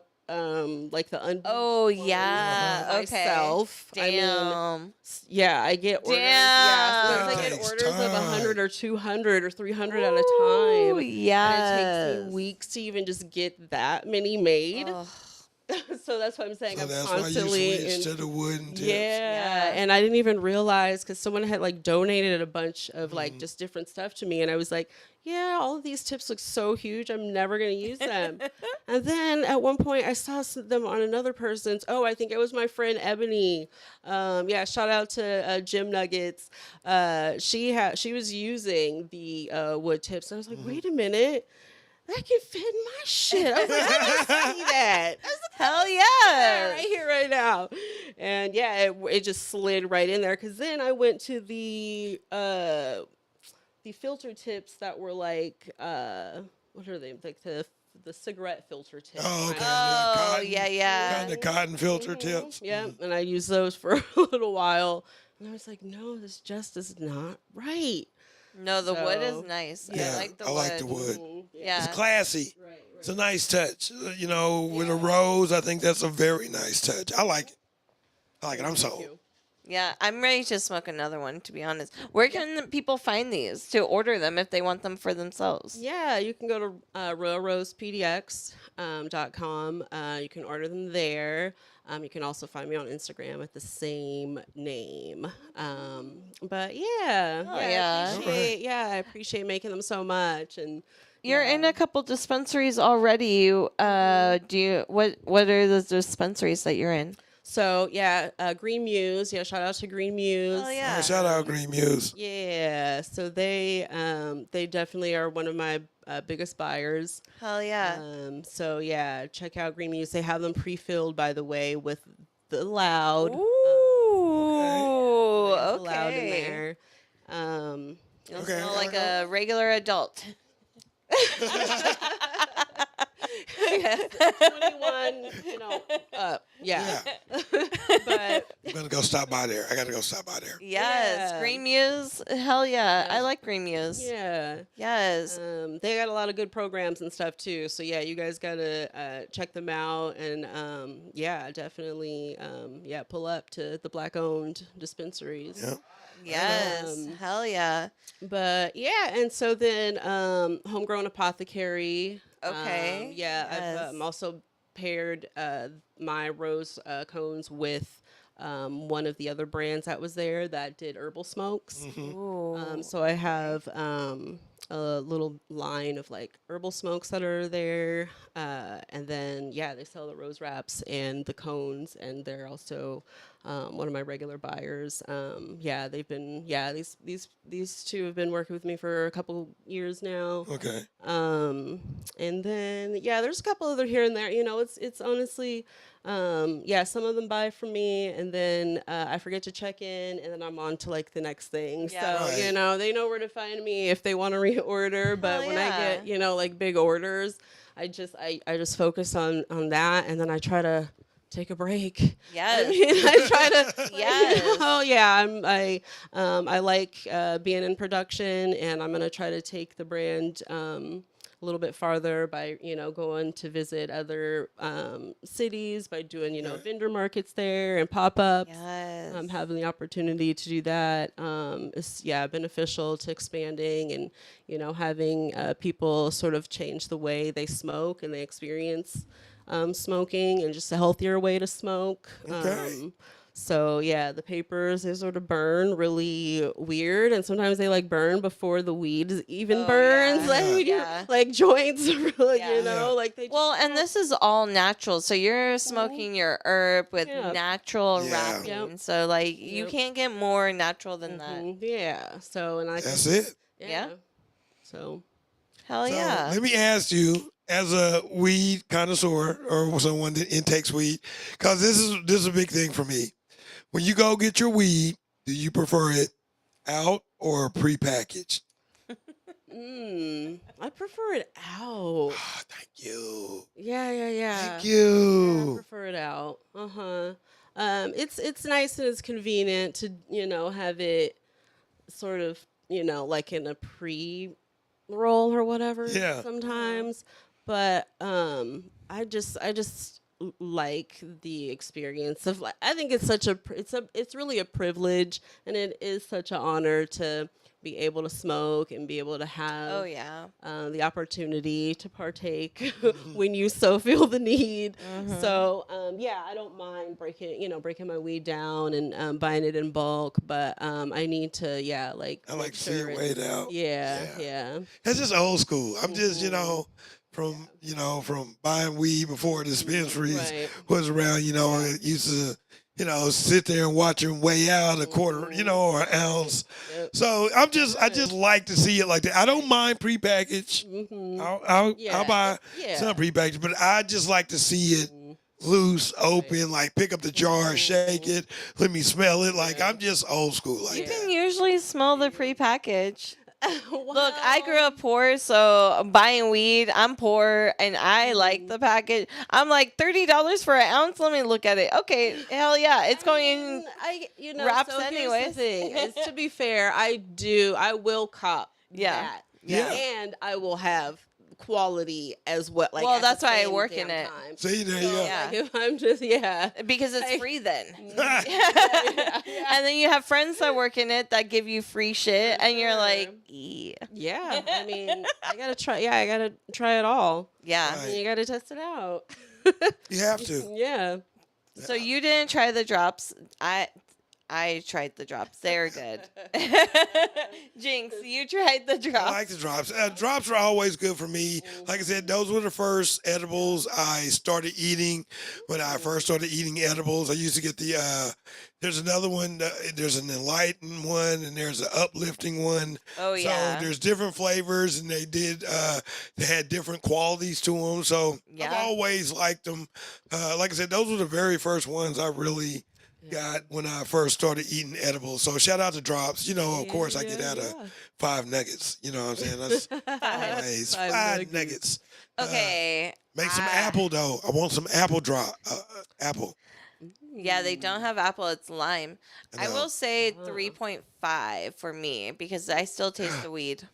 like the unused Oh, ones yeah. Okay. myself. Damn. Yeah, I get orders. Yeah, sometimes I That get takes orders of time. 100 or 200 or 300 at a Ooh, time. And it yes. takes me weeks to even just get that many made. Ugh. So that's what I'm saying. So I'm that's why you constantly switched to the wooden tips. yeah, and I didn't even realize because someone had like donated a bunch of like just different stuff to me, and I was like, yeah, all of these tips look so huge. I'm never gonna use them. And then at one point, I saw them on another person's. Oh, I think it was my friend Ebony. Yeah, shout out to Gym Nuggets. She was using the wood tips. And I was like, wait a minute. That can fit in my shit. I was like, I can see that. I was like, Hell yeah, yeah. right here, right now. And yeah, it just slid right in there. Cause then I went to the filter tips that were like, what are they? Like the cigarette filter tips. Oh, okay. Oh, Cotton, yeah. Kind of cotton filter tips. Yeah, and I used those for a little while. And I was like, no, this just is not right. No, the wood is So, nice. Yeah, I like the I wood. like the wood. Yeah. It's classy. Right. It's a nice touch. You know, with a rose, I think that's a very nice touch. I like it. I'm sold. Yeah, I'm ready to smoke another one, to be honest. Where can people find these to order them if they want them for themselves? Yeah, you can go to royalrosepdx.com. You can order them there. You can also find me on Instagram at the same name. But yeah, I appreciate making them so much. And You're in a couple dispensaries already. What are the dispensaries that you're in? so Green Muse. Yeah, shout out to Green Muse. Oh, All yeah. right, shout out Green Muse. Yeah, so they definitely are one of my biggest buyers. Hell yeah. So yeah, check out Green Muse. They have them pre-filled, by the way, with the loud. Ooh, There's the loud in okay. there. You'll Okay, smell okay, like a regular adult. 21, up. Yeah. But I'm going to go stop by there. I got to go stop by there. Yes, Yeah. Green Muse. Hell yeah. I like Green Muse. yeah. Yes. They got a lot of good programs and stuff too. So yeah, you guys gotta check them out and definitely pull up to the Black-owned dispensaries. Yeah. Yes. Hell yeah. But yeah, and so then Homegrown Apothecary. Okay. Yes. I've also paired my rose cones with one of the other brands that was there that did herbal smokes. Ooh. So I have a little line of like herbal smokes that are there, and then they sell the rose wraps and the cones, and they're also one of my regular buyers. They've been these two have been working with me for a couple years now. Okay. And then there's a couple other here and there. It's honestly. Some of them buy from me, and then I forget to check in, and then I'm on to like the next thing. Yeah. So Right. they know where to find me if they want to reorder. But when I get like big orders, I just focus on that, and then I try to take a break. Yes. I mean, I try to. Yes. I like being in production, and I'm gonna try to take the brand a little bit farther by going to visit other cities, by doing vendor markets there and pop-ups. Yes. Having the opportunity to do that is beneficial to expanding and having people sort of change the way they smoke and they experience smoking, and just a healthier way to smoke. Okay. So the papers, they sort of burn really weird, and sometimes they like burn before the weed even burns. yeah. Like when you like joints, really, Yeah. like they. Well, and this is all natural. So you're smoking your herb with natural Yeah. wrapping. Yep. So like you can't get more natural than that. Yeah. So and I. That's it. Yeah. So. Hell So yeah. let me ask you, as a weed connoisseur or someone that intakes weed, because this is a big thing for me. When you go get your weed, do you prefer it out or prepackaged? I prefer it out. Oh, thank you. Yeah. Thank Yeah, I you. prefer it out. It's nice and it's convenient to have it sort of like in a pre-roll or whatever. Yeah. Sometimes, but I just like the experience of like. I think it's it's really a privilege, and it is such an honor to be able to smoke and be able to have Oh yeah. the opportunity to partake when you so feel the need. So yeah, I don't mind breaking my weed down and buying it in bulk, but I need to I like to see it weighed out. Yeah. It's just old school. I'm just, from buying weed before dispensaries Right. was around, it used to, sit there and watch them weigh out a quarter, or an ounce. Yep. So I just like to see it like that. I don't mind prepackaged. I'll buy some prepackaged, but I just like to see it loose, open, like pick up the jar, shake it, let me smell it. Like I'm just old school like You that. can usually smell the prepackaged. Wow. Look, I grew up poor, so buying weed, I'm poor, and I like the package. I'm like, $30 for an ounce? Let me look at it. Okay, hell yeah. It's going in wraps so here's anyways. the thing, is to be fair, I will cop that. Yeah. And I will have quality as well. Like, Well, at the that's why I same work in damn it. time. See, there you go. Yeah. Like, if I'm just Because it's free then. yeah. And then you have friends that work in it that give you free shit, and you're like, Yeah, I mean, I gotta try it all. yeah. Right. And you gotta test it out. You have to. Yeah. So you didn't try the drops. I tried the drops. They're good. Jinx, you tried the drops. I like the drops. Drops are always good for me. Like I said, those were the first edibles I started eating. When I first started eating edibles, I used to get there's another one, there's an enlightened one, and there's an uplifting one. Oh, yeah. So there's different flavors, and they had different qualities to them. So Yeah. I've always liked them. Like I said, those were the very first ones I really got when I first started eating edibles. So shout out to drops. Of course I get out of 5 nuggets. You know what I'm saying? That's always 5 nuggets. Okay. Make some apple though. I want some apple drop. Apple. Yeah, they don't have apple. It's lime. I know. will say 3.5 for me because I still taste the weed.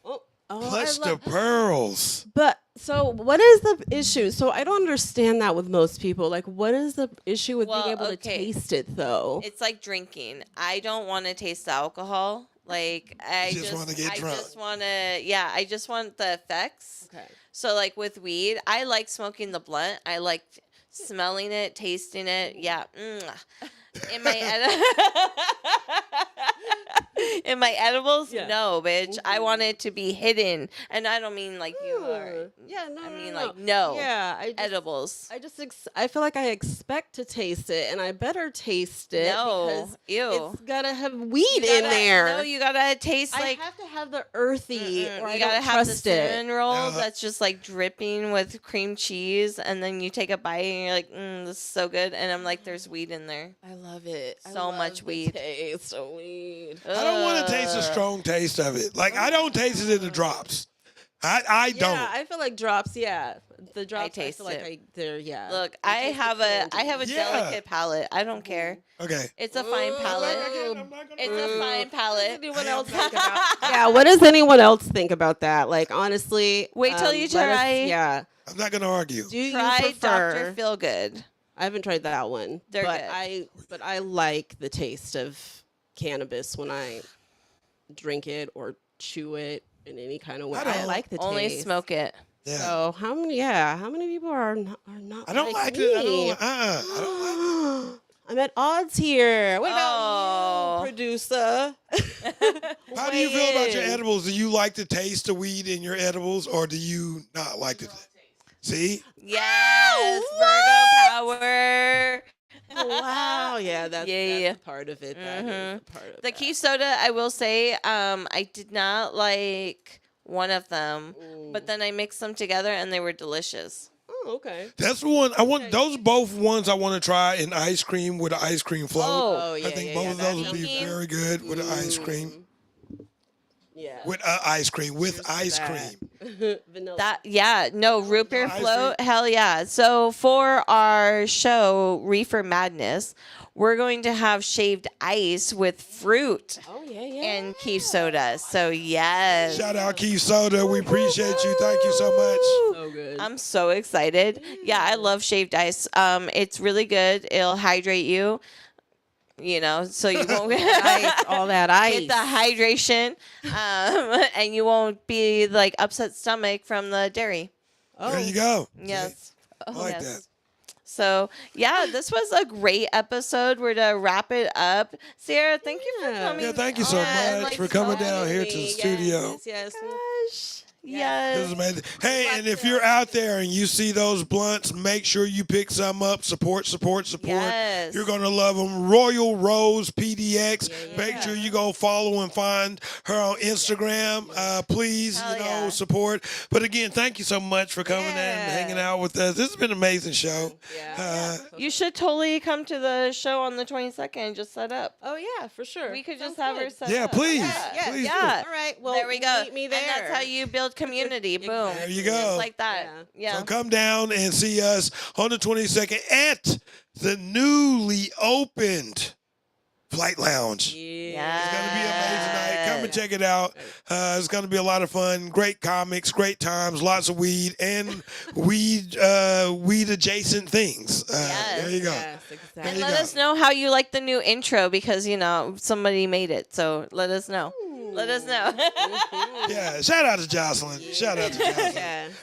Clutch the pearls. But so what is the issue? So I don't understand that with most people. Like, what is the issue with being able to taste it though? It's like drinking. I don't want to taste the alcohol. Like I just want to get drunk. I just want the effects. Okay. So like with weed, I like smoking the blunt. I like smelling it, tasting it. Yeah. In my edibles, no, bitch. I want it to be hidden, and I don't mean like you are. Yeah, no. I mean no. like no. Yeah, edibles. I feel like I expect to taste it, and I better taste it. No, because ew. It's gotta have weed in there. No, you gotta taste like. I have to have the earthy, or you I gotta don't have the trust it. cinnamon roll that's just like dripping with cream cheese, and then you take a bite and you're like, this is so good. And I'm like, there's weed in there. I love it. So much weed. Taste of weed. I don't want to taste the strong taste of it. Like I don't taste it in the drops. I don't. Yeah, I feel like drops. Yeah, the drops. taste feel like they're Look, I have a delicate palate. I don't care. Okay. It's a fine palate. It's a fine palate. Anyone else think about? Yeah, what does anyone else think about that? Like honestly, Wait till you let us- try. Yeah, I'm not gonna argue. do you Try prefer? Dr. Feelgood. I haven't tried that one. They're but good. But I like the taste of cannabis when I drink it or chew it in any kind of way. I like the Only taste. smoke it. Yeah. So how many people are not I don't like me? it. I don't like I'm at odds here. What Oh. about you, producer? How do you feel about your edibles? Do you like the taste of weed in your edibles, or do you not like the taste? See? Yes, Virgo power. Wow, yeah, that's a part of it. That is a part of The that. key soda, I will say, I did not like one of them, but then I mixed them together and they were delicious. Oh, okay. That's the one I want. Those are both ones I want to try in ice cream with an ice cream float. Oh, yeah, I think yeah, both yeah, of those that would be sounds- very good with an ice cream. Yeah. With ice cream. With ice cream. Vanilla. Root beer Ice float, hell yeah. So for our show, Reefer Madness, we're going to have shaved ice with fruit Oh yeah. and Keef soda. So yes. Shout out Keith Soda. We appreciate you. Thank you so much. So good. I'm so excited. Yeah, I love shaved ice. It's really good. It'll hydrate you. You know, so you won't Ice, all that ice. get the hydration, and you won't be like upset stomach from the dairy. Oh, There you go. Yes. I like yes. that. So yeah, this was a great episode. We're to wrap it up. Ciara, thank you for coming. Yeah, thank you so on, much for coming down here to the Yes, studio. Yes. Gosh. This Yes. is amazing. Hey, and if you're out there and you see those blunts, make sure you pick some up. Support. Yes. You're going to love them. Royal Rose PDX. Make sure you go follow and find her on Instagram. Please, Hell yeah. support. But again, thank you so much for coming in and hanging out with us. This has been an amazing show. You should totally come to the show on the 22nd and just set up. Oh yeah, for sure. We could just Sounds have her good. set Yeah, up. please. Yeah, Please yeah. All right. Well, There we go. Meet me there. And that's how you build community. Boom. There you go. Just like that. Yeah. So come down and see us on the 22nd at the newly opened Flight Lounge. Yeah. It's going to be an amazing night. Come and check it out. It's going to be a lot of fun. Great comics, great times, lots of weed, and weed adjacent things. There you go. Yes, exactly. And you let go. us know how you like the new intro because, somebody made it. So let us know. Let us know. Yeah, shout out to Jocelyn. Shout out to Jocelyn.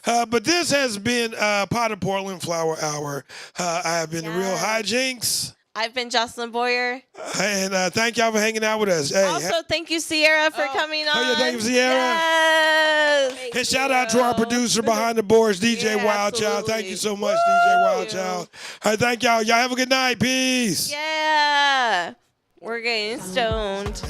Yeah. But this has been Pot of Portland Flower Hour. I have been the Real Hyjinx. I've been Jocelyn Boyer. And thank y'all for hanging out with us. Hey, Also, thank you, Ciara, for coming on. yeah, thank you, Ciara. Yes. and shout out to our producer behind the boards, DJ Yeah, Wild Child. Thank absolutely. you so much, DJ Wild Child. All right, thank y'all. Y'all have a good night. Peace. Yeah. We're getting stoned.